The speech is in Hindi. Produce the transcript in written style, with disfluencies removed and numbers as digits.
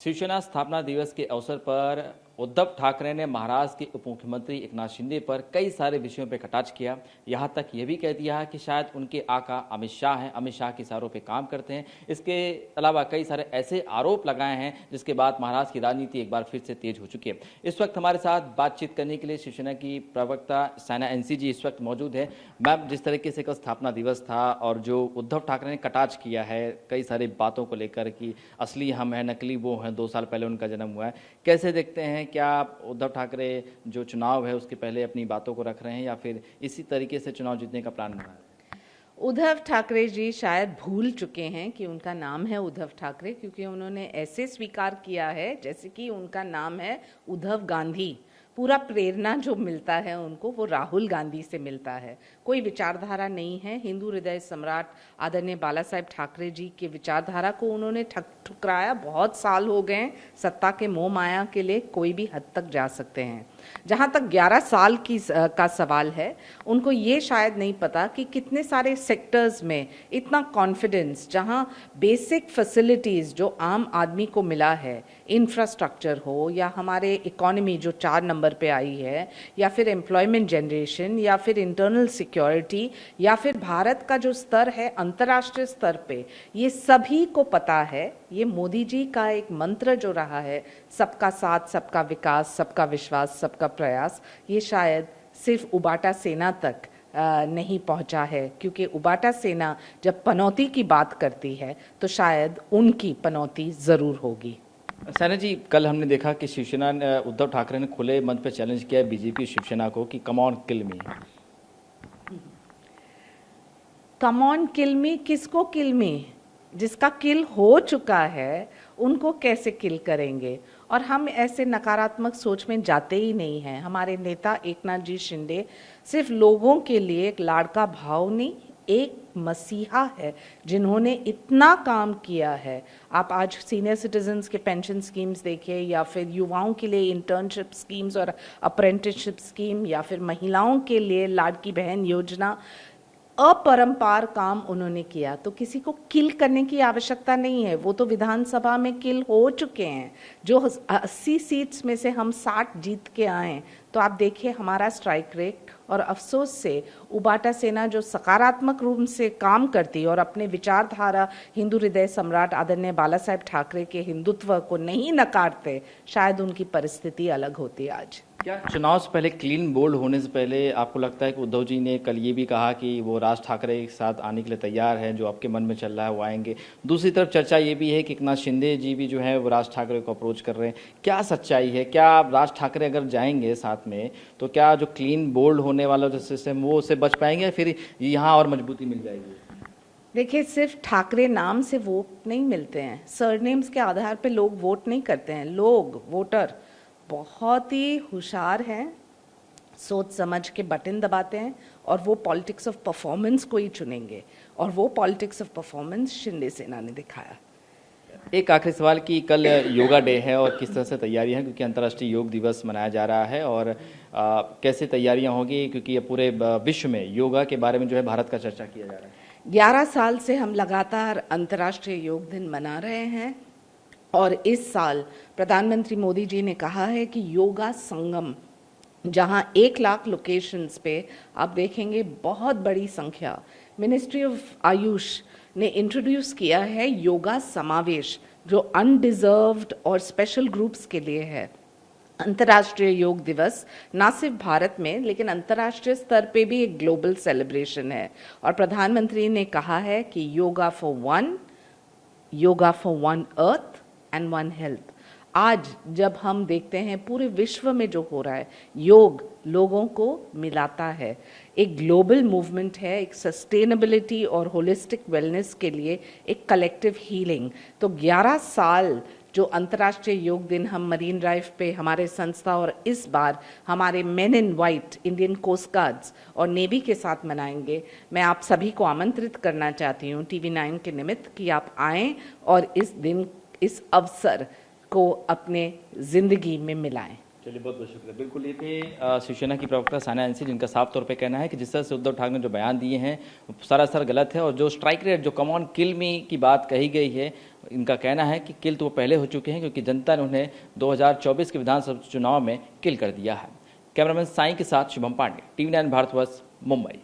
शिवसेना स्थापना दिवस के अवसर पर उद्धव ठाकरे ने महाराष्ट्र के उप मुख्यमंत्री एकनाथ शिंदे पर कई सारे विषयों पर कटाक्ष किया। यहां तक ये भी कह दिया कि शायद उनके आका अमित शाह हैं, अमित शाह के इशारों पे काम करते हैं। इसके अलावा कई सारे ऐसे आरोप लगाए हैं जिसके बाद महाराष्ट्र की राजनीति एक बार फिर से तेज हो चुकी है। इस वक्त हमारे साथ बातचीत करने के लिए शिवसेना की प्रवक्ता सायना एनसी जी इस वक्त मौजूद है। मैम, जिस तरीके से कल स्थापना दिवस था और जो उद्धव ठाकरे ने कटाक्ष किया है कई सारी बातों को लेकर कि असली हम हैं, नकली वो हैं, 2 साल पहले उनका जन्म हुआ है, कैसे देखते हैं? क्या उद्धव ठाकरे जो चुनाव है उसके पहले अपनी बातों को रख रहे हैं या फिर इसी तरीके से चुनाव जीतने का प्लान बना रहे हैं? उद्धव ठाकरे जी शायद भूल चुके हैं कि उनका नाम है उद्धव ठाकरे, क्योंकि उन्होंने ऐसे स्वीकार किया है जैसे कि उनका नाम है उद्धव गांधी। पूरा प्रेरणा जो मिलता है उनको वो राहुल गांधी से मिलता है। कोई विचारधारा नहीं है। हिंदू हृदय सम्राट आदरणीय बाला साहेब ठाकरे जी के विचारधारा को उन्होंने ठुकराया। बहुत साल हो गए सत्ता के मोह माया के लिए कोई भी हद तक जा सकते हैं। जहाँ तक 11 साल का सवाल है, उनको ये शायद नहीं पता कि कितने सारे सेक्टर्स में इतना कॉन्फिडेंस, जहाँ बेसिक फैसिलिटीज़ जो आम आदमी को मिला है, इंफ्रास्ट्रक्चर हो या हमारे इकोनॉमी जो 4 नंबर पे आई है, या फिर एम्प्लॉयमेंट जनरेशन, या फिर इंटरनल सिक्योरिटी, या फिर भारत का जो स्तर है अंतर्राष्ट्रीय स्तर पे, ये सभी को पता है। ये मोदी जी का एक मंत्र जो रहा है, सबका साथ, सबका विकास, सबका विश्वास, सबका प्रयास, ये शायद सिर्फ उबाटा सेना तक नहीं पहुंचा है। क्योंकि उबाटा सेना जब पनौती की बात करती है तो शायद उनकी पनौती ज़रूर होगी। सायना जी, कल हमने देखा कि शिवसेना उद्धव ठाकरे ने खुले मंच पर चैलेंज किया बीजेपी शिवसेना को कि come on kill me. Come on किल मी, किसको किल मी? जिसका किल हो चुका है उनको कैसे किल करेंगे? और हम ऐसे नकारात्मक सोच में जाते ही नहीं हैं। हमारे नेता एकनाथ जी शिंदे सिर्फ लोगों के लिए एक लाड़का भाव नहीं, एक मसीहा है जिन्होंने इतना काम किया है। आप आज सीनियर सिटीजन्स के पेंशन स्कीम्स देखिए, या फिर युवाओं के लिए इंटर्नशिप स्कीम्स और अप्रेंटिसशिप स्कीम, या फिर महिलाओं के लिए लाड़की बहन योजना, अपरंपार काम उन्होंने किया। तो किसी को किल करने की आवश्यकता नहीं है। वो तो विधानसभा में किल हो चुके हैं। जो 80 सीट्स में से हम 60 जीत के आए, तो आप देखिए हमारा स्ट्राइक रेट। और अफसोस से उबाटा सेना जो सकारात्मक रूप से काम करती और अपने विचारधारा हिंदू हृदय सम्राट आदरणीय बाला साहेब ठाकरे के हिंदुत्व को नहीं नकारते, शायद उनकी परिस्थिति अलग होती आज। क्या चुनाव से पहले, क्लीन बोल्ड होने से पहले, आपको लगता है कि उद्धव जी ने कल ये भी कहा कि वो राज ठाकरे के साथ आने के लिए तैयार हैं, जो आपके मन में चल रहा है वो आएंगे? दूसरी तरफ चर्चा ये भी है कि एकनाथ शिंदे जी भी जो है वो राज ठाकरे को अप्रोच कर रहे हैं। क्या सच्चाई है? क्या राज ठाकरे अगर जाएंगे साथ में तो क्या जो क्लीन बोल्ड होने वाला जो सिस्टम वो उससे बच पाएंगे या फिर यहाँ और मजबूती मिल जाएगी? देखिए, सिर्फ ठाकरे नाम से वोट नहीं मिलते हैं। सरनेम्स के आधार पे लोग वोट नहीं करते हैं। लोग, वोटर बहुत ही होशियार हैं, सोच समझ के बटन दबाते हैं और वो पॉलिटिक्स ऑफ परफॉर्मेंस को ही चुनेंगे। और वो पॉलिटिक्स ऑफ परफॉर्मेंस शिंदे सेना ने दिखाया। एक आखिरी सवाल कि कल योगा डे है और किस तरह से तैयारियां हैं, क्योंकि अंतर्राष्ट्रीय योग दिवस मनाया जा रहा है, और कैसे तैयारियां होगी, क्योंकि ये पूरे विश्व में योगा के बारे में जो है भारत का चर्चा किया जा रहा है। 11 साल से हम लगातार अंतर्राष्ट्रीय योग दिन मना रहे हैं, और इस साल प्रधानमंत्री मोदी जी ने कहा है कि योगा संगम, जहां 1 लाख लोकेशंस पे आप देखेंगे बहुत बड़ी संख्या। मिनिस्ट्री ऑफ आयुष ने इंट्रोड्यूस किया है योगा समावेश, जो अनडिजर्व्ड और स्पेशल ग्रुप्स के लिए है। अंतर्राष्ट्रीय योग दिवस ना सिर्फ भारत में लेकिन अंतर्राष्ट्रीय स्तर पे भी एक ग्लोबल सेलिब्रेशन है। और प्रधानमंत्री ने कहा है कि yoga for one earth and one health. आज जब हम देखते हैं पूरे विश्व में जो हो रहा है, योग लोगों को मिलाता है, एक ग्लोबल मूवमेंट है, एक सस्टेनेबिलिटी और होलिस्टिक वेलनेस के लिए एक कलेक्टिव हीलिंग। तो 11 साल जो अंतर्राष्ट्रीय योग दिन हम मरीन ड्राइव पे हमारे संस्था और इस बार हमारे men in white Indian coast guards और नेवी के साथ मनाएंगे। मैं आप सभी को आमंत्रित करना चाहती हूँ TV9 के निमित्त कि आप आएँ और इस दिन, इस अवसर को अपने जिंदगी में मिलाएं। चलिए, बहुत बहुत शुक्रिया। बिल्कुल, ये थे शिवसेना की प्रवक्ता सानिया अंसी, जिनका साफ तौर पे कहना है कि जिस तरह से उद्धव ठाकरे ने जो बयान दिए हैं वो सरासर गलत है, और जो स्ट्राइक रेट, जो कम ऑन किल मी की बात कही गई है, इनका कहना है कि किल तो वो पहले हो चुके हैं, क्योंकि जनता ने उन्हें 2024 के विधानसभा चुनाव में किल कर दिया है। कैमरामैन साई के साथ शुभम पांडे, TV9 भारतवर्ष, मुंबई।